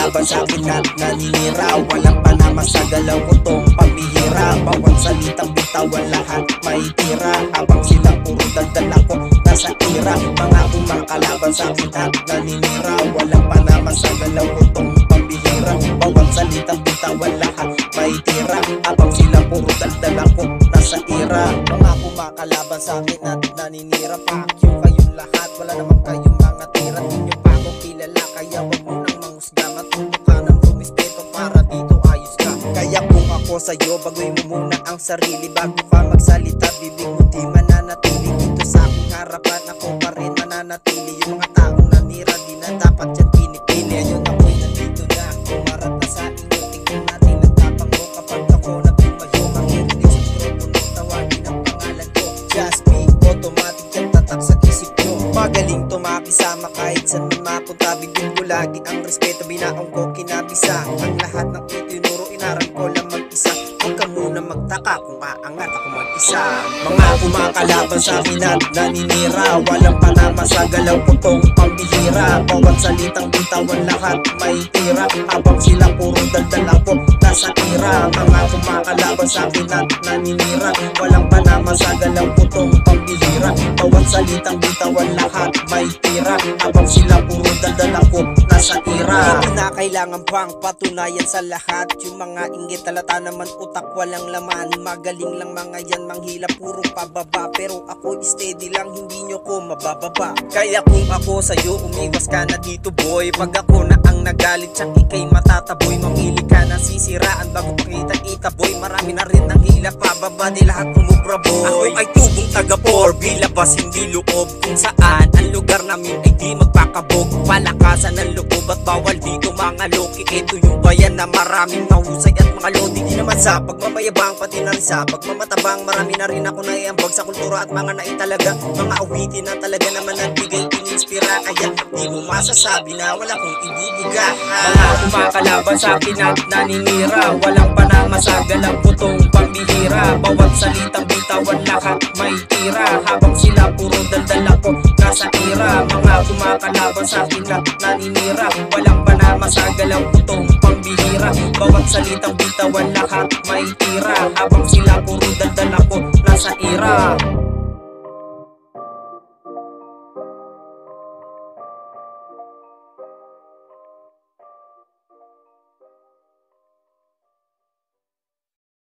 kalaban sa akin at naninira. Walang panama sa galaw ko tong pambihira. Bawat salitang bitawan lahat may tira. Habang sila puro daldal ako nasa tira. Mga kumakalaban sa akin at naninira. Walang panama sa galaw ko tong pambihira. Bawat salitang bitawan lahat may tira. Habang sila puro daldal ako nasa tira. Mga kumakalaban sa akin at naninira. Fuck you kayong lahat, wala naman kayong mga tira. Di nyo pa ako kilala, kaya wag mo nang manghusga. Matuto ka ng rumispeto para dito ayos ka. Kaya kung ako sa'yo, bagoy mo muna ang sarili. Bago ka magsalita, bibig mo di mananatili. Dito sa aking harapan, ako pa rin mananatili. Yung mga taong nanira, di na dapat yan pinipili. Ngayon ako'y nandito na, kumarat na sa inyo. Tingnan natin ang tapang mo kapag ako nagtumayo. Makinig sa mikropono, tawagin ang pangalan ko. Just me, automatic yan tatak sa isip nyo. Magaling tumakisama kahit saan man mapunta. Bigyan ko lagi ang respeto, binaong ko kinabisa. Ang lahat ng itinuro, inaral ko lang mag-isa. Huwag ka muna magtaka kung aangat ako mag-isa. Mga kumakalaban sa akin at naninira. Walang panama sa galaw ko tong pambihira. Bawat salitang bitawan lahat may tira. Habang sila puro daldal ako nasa tira. Mga kumakalaban sa akin at naninira. Walang panama sa galaw ko tong pambihira. Bawat salitang bitawan lahat may tira. Habang sila puro daldal ako nasa tira. Hindi na kailangan pang patunayan sa lahat. Yung mga inggit talata naman utak walang laman. Magaling lang mga yan manghila puro pababa. Pero ako steady lang, hindi nyo ko mabababa. Kaya kung ako sa'yo umiwas ka na dito boy. Pag ako na ang nagalit tsak ikay matataboy. Mamili ka na sisiraan bago pakita boy. Marami na rin ang hila pababa, di lahat umubra boy. Ako ay tubong taga-por, bilabas hindi loob. Kung saan ang lugar namin ay di magpakabog. Palakasan ng loob at bawal dito mga loki. Ito yung bayan na maraming mahusay at mga lodi. Di naman sa pagmamayabang pati na rin sa pagmamatabang. Marami na rin ako naiambag sa kultura at mga naitalaga. Mga awitin na talaga naman nagbigay ininspira. Kaya di mo masasabi na wala kong ibubuga. Mga kumakalaban sa akin at naninira. Walang panama sa galaw ko tong pambihira. Bawat salitang bitawan lahat may tira. Habang sila puro daldal ako nasa tira. Mga kumakalaban sa akin at naninira. Walang panama sa galaw ko tong pambihira. Bawat salitang bitawan lahat may tira. Habang sila puro daldal ako nasa tira.